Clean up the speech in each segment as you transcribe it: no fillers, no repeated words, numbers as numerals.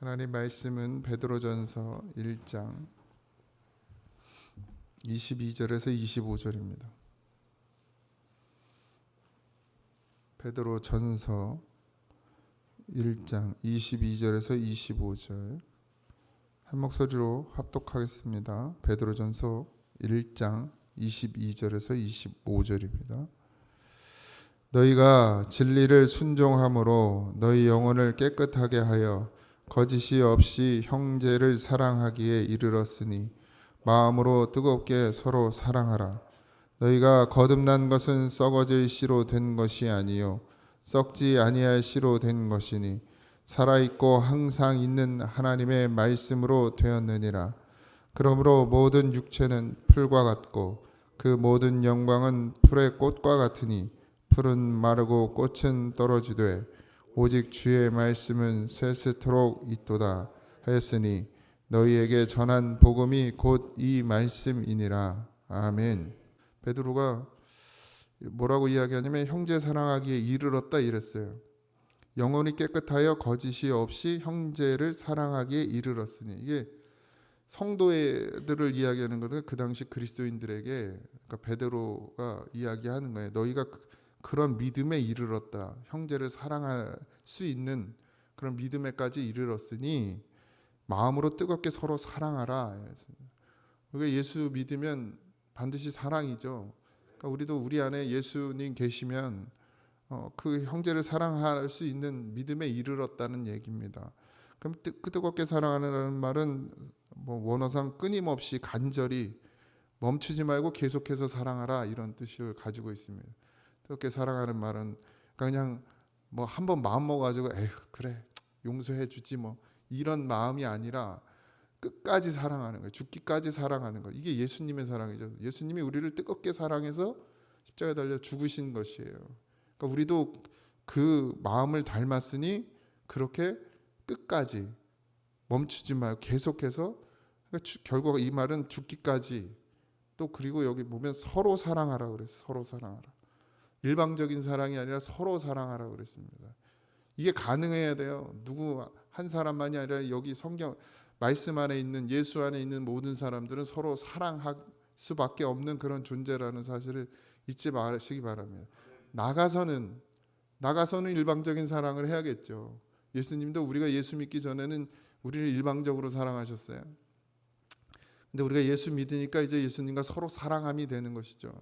하나님 말씀은 베드로전서 1장 22절에서 25절입니다. 베드로전서 1장 22절에서 25절 한 목소리로 합독하겠습니다. 베드로전서 1장 22절에서 25절입니다. 너희가 진리를 순종함으로 너희 영혼을 깨끗하게 하여 거짓이 없이 형제를 사랑하기에 이르렀으니 마음으로 뜨겁게 서로 사랑하라. 너희가 거듭난 것은 썩어질 씨로 된 것이 아니요 썩지 아니할 씨로 된 것이니 살아있고 항상 있는 하나님의 말씀으로 되었느니라. 그러므로 모든 육체는 풀과 같고 그 모든 영광은 풀의 꽃과 같으니 풀은 마르고 꽃은 떨어지되 오직 주의 말씀은 세세토록 있도다 하였으니 너희에게 전한 복음이 곧 이 말씀이니라. 아멘. 베드로가 뭐라고 이야기하냐면 형제 사랑하기에 이르렀다 이랬어요. 영혼이 깨끗하여 거짓이 없이 형제를 사랑하기에 이르렀으니, 이게 성도들을 이야기하는 거든 그 당시 그리스도인들에게, 그러니까 베드로가 이야기하는 거예요. 너희가 그런 믿음에 이르렀다. 형제를 사랑할 수 있는 그런 믿음에까지 이르렀으니 마음으로 뜨겁게 서로 사랑하라. 그러니까 예수 믿으면 반드시 사랑이죠. 그러니까 우리도 우리 안에 예수님 계시면 그 형제를 사랑할 수 있는 믿음에 이르렀다는 얘기입니다. 그럼 뜨겁게 사랑하는 말은 원어상 끊임없이 간절히 멈추지 말고 계속해서 사랑하라 이런 뜻을 가지고 있습니다. 뜨겁게 사랑하는 말은 그냥 한번 마음 먹어가지고 에휴 그래 용서해 주지 이런 마음이 아니라 끝까지 사랑하는 거예요. 죽기까지 사랑하는 거예요. 이게 예수님의 사랑이죠. 예수님이 우리를 뜨겁게 사랑해서 십자가에 달려 죽으신 것이에요. 그러니까 우리도 그 마음을 닮았으니 그렇게 끝까지 멈추지 말고 계속해서, 그러니까 결국 이 말은 죽기까지, 또 그리고 여기 보면 서로 사랑하라 그랬어요. 서로 사랑하라. 일방적인 사랑이 아니라 서로 사랑하라 그랬습니다. 이게 가능해야 돼요. 누구 한 사람만이 아니라 여기 성경 말씀 안에 있는 예수 안에 있는 모든 사람들은 서로 사랑할 수밖에 없는 그런 존재라는 사실을 잊지 마시기 바랍니다. 나가서는 일방적인 사랑을 해야겠죠. 예수님도 우리가 예수 믿기 전에는 우리를 일방적으로 사랑하셨어요. 근데 우리가 예수 믿으니까 이제 예수님과 서로 사랑함이 되는 것이죠.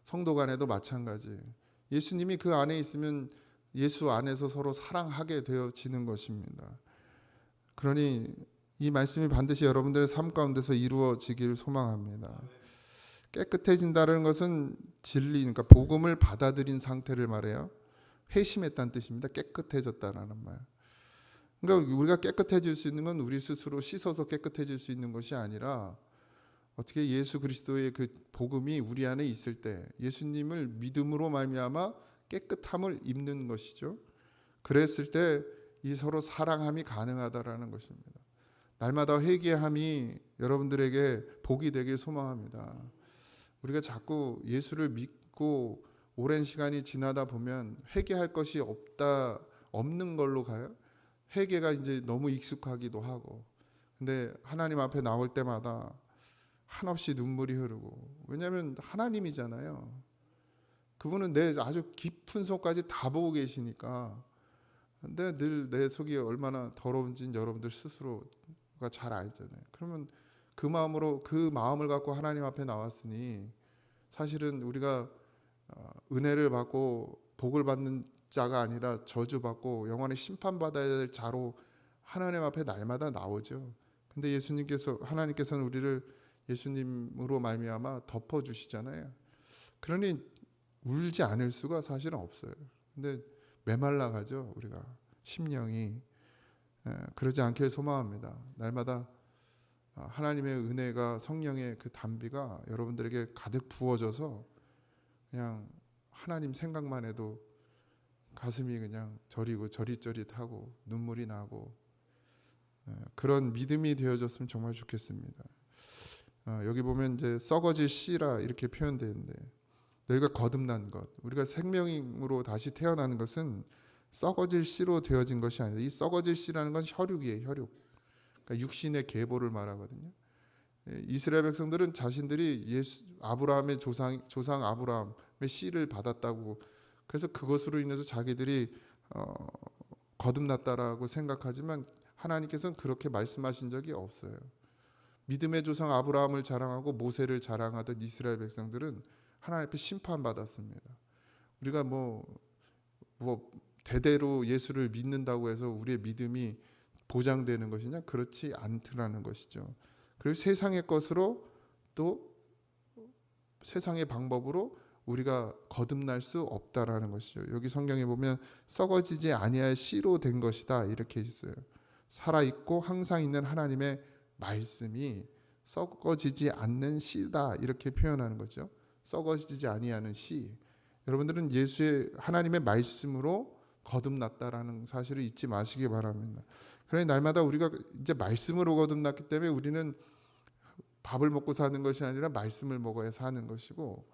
성도 간에도 마찬가지. 예수님이 그 안에 있으면 예수 안에서 서로 사랑하게 되어지는 것입니다. 그러니 이 말씀이 반드시 여러분들의 삶 가운데서 이루어지길 소망합니다. 깨끗해진다는 것은 진리, 그러니까 복음을 받아들인 상태를 말해요. 회심했다는 뜻입니다. 깨끗해졌다라는 말. 그러니까 우리가 깨끗해질 수 있는 건 우리 스스로 씻어서 깨끗해질 수 있는 것이 아니라 어떻게 예수 그리스도의 그 복음이 우리 안에 있을 때 예수님을 믿음으로 말미암아 깨끗함을 입는 것이죠. 그랬을 때 이 서로 사랑함이 가능하다라는 것입니다. 날마다 회개함이 여러분들에게 복이 되길 소망합니다. 우리가 자꾸 예수를 믿고 오랜 시간이 지나다 보면 회개할 것이 없는 걸로 가요. 회개가 이제 너무 익숙하기도 하고. 근데 하나님 앞에 나올 때마다 한없이 눈물이 흐르고, 왜냐하면 하나님이잖아요. 그분은 내 아주 깊은 속까지 다 보고 계시니까. 근데 늘 내 속이 얼마나 더러운지는 여러분들 스스로가 잘 알잖아요. 그러면 그 마음을 갖고 하나님 앞에 나왔으니 사실은 우리가 은혜를 받고 복을 받는 자가 아니라 저주받고 영원히 심판받아야 될 자로 하나님 앞에 날마다 나오죠. 근데 하나님께서는 우리를 예수님으로 말미암아 덮어주시잖아요. 그러니 울지 않을 수가 사실은 없어요. 근데 메말라가죠. 우리가 심령이. 그러지 않길 소망합니다. 날마다 하나님의 은혜가, 성령의 그 담비가 여러분들에게 가득 부어져서 그냥 하나님 생각만 해도 가슴이 그냥 저리고 저릿저릿하고 눈물이 나고, 그런 믿음이 되어졌으면 정말 좋겠습니다. 여기 보면 이제 썩어질 씨라 이렇게 표현되는데, 너희가 거듭난 것, 우리가 생명으로 다시 태어나는 것은 썩어질 씨로 되어진 것이 아니다. 이 썩어질 씨라는 건 혈육이에요. 혈육. 그러니까 육신의 계보를 말하거든요. 이스라엘 백성들은 자신들이 아브라함의 조상 아브라함의 씨를 받았다고, 그래서 그것으로 인해서 자기들이 거듭났다라고 생각하지만 하나님께서는 그렇게 말씀하신 적이 없어요. 믿음의 조상 아브라함을 자랑하고 모세를 자랑하던 이스라엘 백성들은 하나님 앞에 심판받았습니다. 우리가 뭐 대대로 예수를 믿는다고 해서 우리의 믿음이 보장되는 것이냐? 그렇지 않더라는 것이죠. 그리고 세상의 것으로 또 세상의 방법으로 우리가 거듭날 수 없다라는 것이죠. 여기 성경에 보면 썩어지지 아니할 씨로 된 것이다 이렇게 있어요. 살아 있고 항상 있는 하나님의 말씀이 썩어지지 않는 씨다 이렇게 표현하는 거죠. 썩어지지 아니하는 씨. 여러분들은 예수의 하나님의 말씀으로 거듭났다라는 사실을 잊지 마시기 바랍니다. 그러니 날마다 우리가 이제 말씀으로 거듭났기 때문에 우리는 밥을 먹고 사는 것이 아니라 말씀을 먹어야 사는 것이고,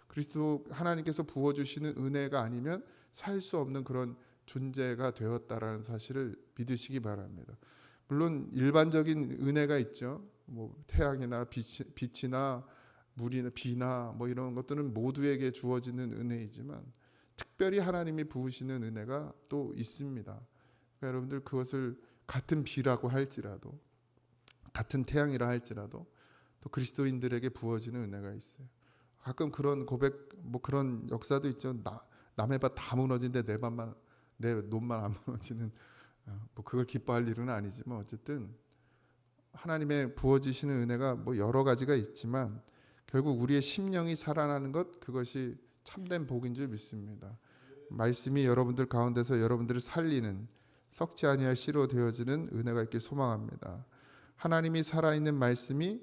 그리스도 하나님께서 부어주시는 은혜가 아니면 살 수 없는 그런 존재가 되었다라는 사실을 믿으시기 바랍니다. 물론 일반적인 은혜가 있죠. 뭐 태양이나 빛이나 물이나 비나 뭐 이런 것들은 모두에게 주어지는 은혜이지만 특별히 하나님이 부으시는 은혜가 또 있습니다. 그러니까 여러분들 그것을 같은 비라고 할지라도 같은 태양이라 할지라도 또 그리스도인들에게 부어지는 은혜가 있어요. 가끔 그런 고백, 뭐 그런 역사도 있죠. 남의 밭 다 무너진데 내 논만 안 무너지는, 뭐 그걸 기뻐할 일은 아니지만 어쨌든 하나님의 부어지시는 은혜가 뭐 여러 가지가 있지만 결국 우리의 심령이 살아나는 것, 그것이 참된 복인 줄 믿습니다. 말씀이 여러분들 가운데서 여러분들을 살리는 썩지 아니할 씨로 되어지는 은혜가 있길 소망합니다. 하나님이 살아있는 말씀이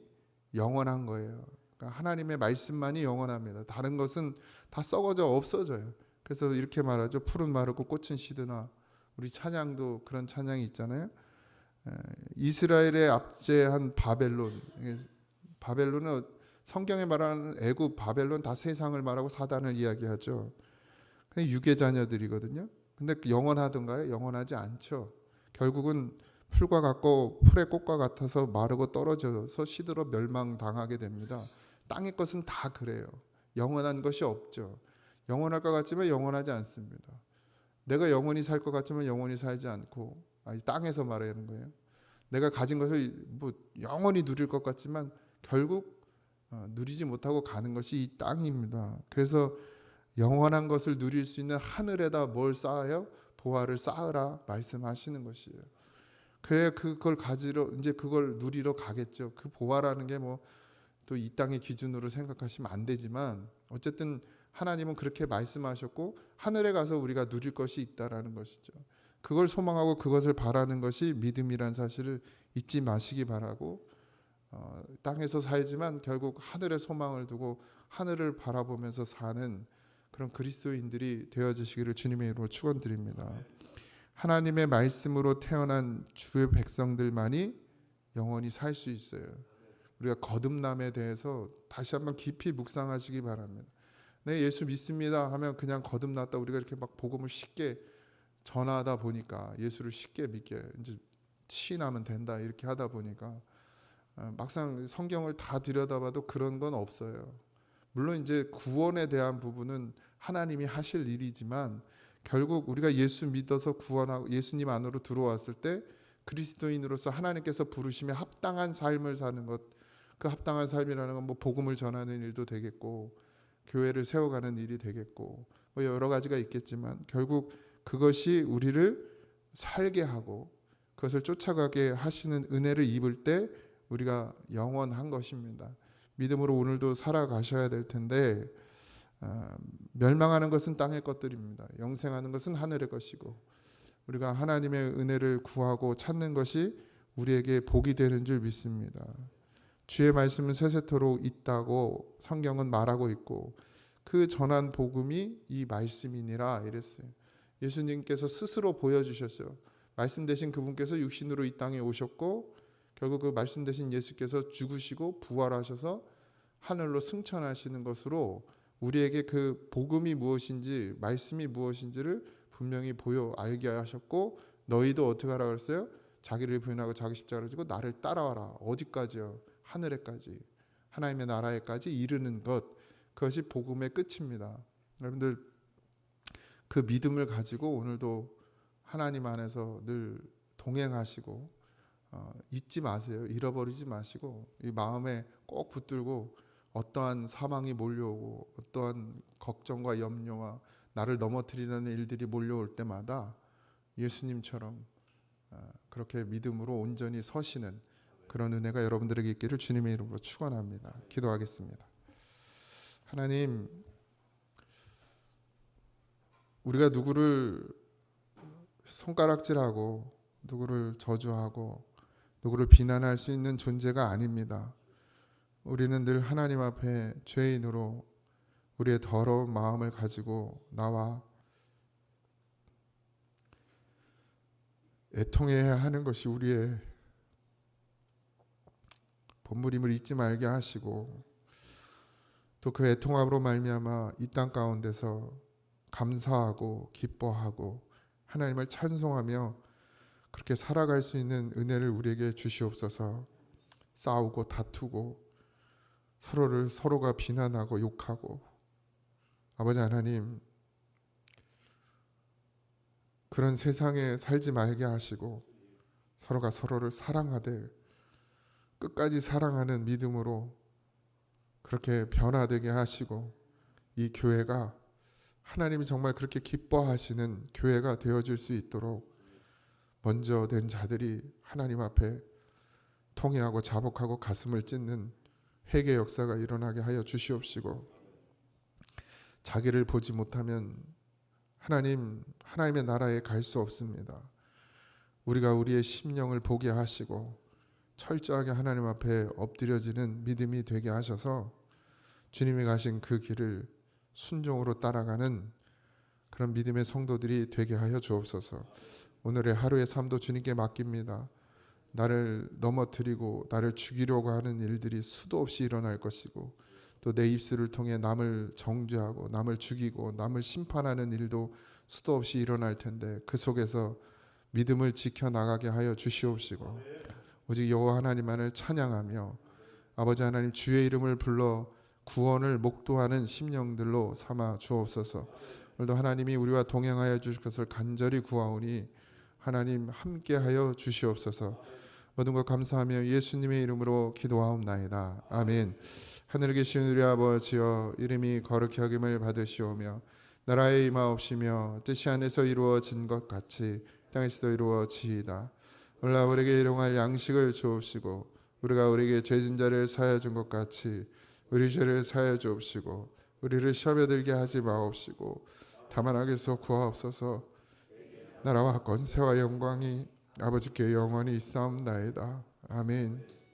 영원한 거예요. 그러니까 하나님의 말씀만이 영원합니다. 다른 것은 다 썩어져 없어져요. 그래서 이렇게 말하죠. 풀은 마르고 꽃은 시드나. 우리 찬양도 그런 찬양이 있잖아요. 이스라엘의 압제한 바벨론은 성경에 말하는 애굽, 바벨론 다 세상을 말하고 사단을 이야기하죠. 유괴 자녀들이거든요. 근데 영원하던가요? 영원하지 않죠. 결국은 풀과 같고 풀의 꽃과 같아서 마르고 떨어져서 시들어 멸망당하게 됩니다. 땅의 것은 다 그래요. 영원한 것이 없죠. 영원할 것 같지만 영원하지 않습니다. 내가 영원히 살 것 같지만 영원히 살지 않고, 땅에서 말하는 거예요. 내가 가진 것을 뭐 영원히 누릴 것 같지만 결국 누리지 못하고 가는 것이 이 땅입니다. 그래서 영원한 것을 누릴 수 있는 하늘에다 뭘 쌓아요? 보화를 쌓으라 말씀하시는 것이에요. 그래야 그걸 가지러, 이제 그걸 누리러 가겠죠. 그 보화라는 게 뭐 또 이 땅의 기준으로 생각하시면 안 되지만 어쨌든 하나님은 그렇게 말씀하셨고 하늘에 가서 우리가 누릴 것이 있다라는 것이죠. 그걸 소망하고 그것을 바라는 것이 믿음이란 사실을 잊지 마시기 바라고, 땅에서 살지만 결국 하늘에 소망을 두고 하늘을 바라보면서 사는 그런 그리스도인들이 되어지시기를 주님의 이름으로 축원드립니다. 하나님의 말씀으로 태어난 주의 백성들만이 영원히 살 수 있어요. 우리가 거듭남에 대해서 다시 한번 깊이 묵상하시기 바랍니다. 네, 예수 믿습니다 하면 그냥 거듭났다, 우리가 이렇게 막 복음을 쉽게 전하다 보니까, 예수를 쉽게 믿게 이제 시인하면 된다 이렇게 하다 보니까 막상 성경을 다 들여다봐도 그런 건 없어요. 물론 이제 구원에 대한 부분은 하나님이 하실 일이지만 결국 우리가 예수 믿어서 구원하고 예수님 안으로 들어왔을 때 그리스도인으로서 하나님께서 부르심에 합당한 삶을 사는 것, 그 합당한 삶이라는 건 뭐 복음을 전하는 일도 되겠고 교회를 세워가는 일이 되겠고 뭐 여러 가지가 있겠지만 결국 그것이 우리를 살게 하고 그것을 쫓아가게 하시는 은혜를 입을 때 우리가 영원한 것입니다. 믿음으로 오늘도 살아가셔야 될 텐데, 멸망하는 것은 땅의 것들입니다. 영생하는 것은 하늘의 것이고, 우리가 하나님의 은혜를 구하고 찾는 것이 우리에게 복이 되는 줄 믿습니다. 주의 말씀은 세세토록 있다고 성경은 말하고 있고 그 전한 복음이 이 말씀이니라 이랬어요. 예수님께서 스스로 보여주셨어요. 말씀 되신 그분께서 육신으로 이 땅에 오셨고 결국 그 말씀 되신 예수께서 죽으시고 부활하셔서 하늘로 승천하시는 것으로 우리에게 그 복음이 무엇인지 말씀이 무엇인지를 분명히 보여 알게 하셨고 너희도 어떻게 하라 그랬어요? 자기를 부인하고 자기 십자가를 지고 나를 따라와라. 어디까지요? 하늘에까지, 하나님의 나라에까지 이르는 것, 그것이 복음의 끝입니다. 여러분들 그 믿음을 가지고 오늘도 하나님 안에서 늘 동행하시고 잊지 마세요. 잃어버리지 마시고 이 마음에 꼭 붙들고 어떠한 사망이 몰려오고 어떠한 걱정과 염려와 나를 넘어뜨리는 일들이 몰려올 때마다 예수님처럼 그렇게 믿음으로 온전히 서시는 그런 은혜가 여러분들에게 있기를 주님의 이름으로 축원합니다. 기도하겠습니다. 하나님, 우리가 누구를 손가락질하고 누구를 저주하고 누구를 비난할 수 있는 존재가 아닙니다. 우리는 늘 하나님 앞에 죄인으로 우리의 더러운 마음을 가지고 나와 애통해야 하는 것이 우리의 본분임을 잊지 말게 하시고 또 그 애통함으로 말미암아 이 땅 가운데서 감사하고 기뻐하고 하나님을 찬송하며 그렇게 살아갈 수 있는 은혜를 우리에게 주시옵소서. 싸우고 다투고 서로가 비난하고 욕하고 아버지 하나님 그런 세상에 살지 말게 하시고 서로가 서로를 사랑하되 끝까지 사랑하는 믿음으로 그렇게 변화되게 하시고 이 교회가 하나님이 정말 그렇게 기뻐하시는 교회가 되어질 수 있도록 먼저 된 자들이 하나님 앞에 통회하고 자복하고 가슴을 찢는 회개 역사가 일어나게 하여 주시옵시고 자기를 보지 못하면 하나님의 나라에 갈 수 없습니다. 우리가 우리의 심령을 보게 하시고 철저하게 하나님 앞에 엎드려지는 믿음이 되게 하셔서 주님이 가신 그 길을 순종으로 따라가는 그런 믿음의 성도들이 되게 하여 주옵소서. 오늘의 하루의 삶도 주님께 맡깁니다. 나를 넘어뜨리고 나를 죽이려고 하는 일들이 수도 없이 일어날 것이고 또 내 입술을 통해 남을 정죄하고 남을 죽이고 남을 심판하는 일도 수도 없이 일어날 텐데 그 속에서 믿음을 지켜나가게 하여 주시옵시고 오직 여호와 하나님만을 찬양하며 아버지 하나님 주의 이름을 불러 구원을 목도하는 심령들로 삼아 주옵소서. 오늘도 하나님이 우리와 동행하여 주실 것을 간절히 구하오니 하나님 함께하여 주시옵소서. 모든 것 감사하며 예수님의 이름으로 기도하옵나이다. 아멘. 하늘에 계신 우리 아버지여 이름이 거룩히 여김을 받으시오며 나라의 임하옵시며 뜻이 하늘에서 이루어진 것 같이 땅에서도 이루어지이다. 오늘 우리에게 일용할 양식을 주옵시고 우리가 우리에게 죄진 자를 사하여 준 것 같이 우리 죄를 사하여 주옵시고 우리를 시험에 들게 하지 마옵시고 다만 악에서 구하옵소서. 나라와 권세와 영광이 아버지께 영원히 있사옵나이다. 아멘.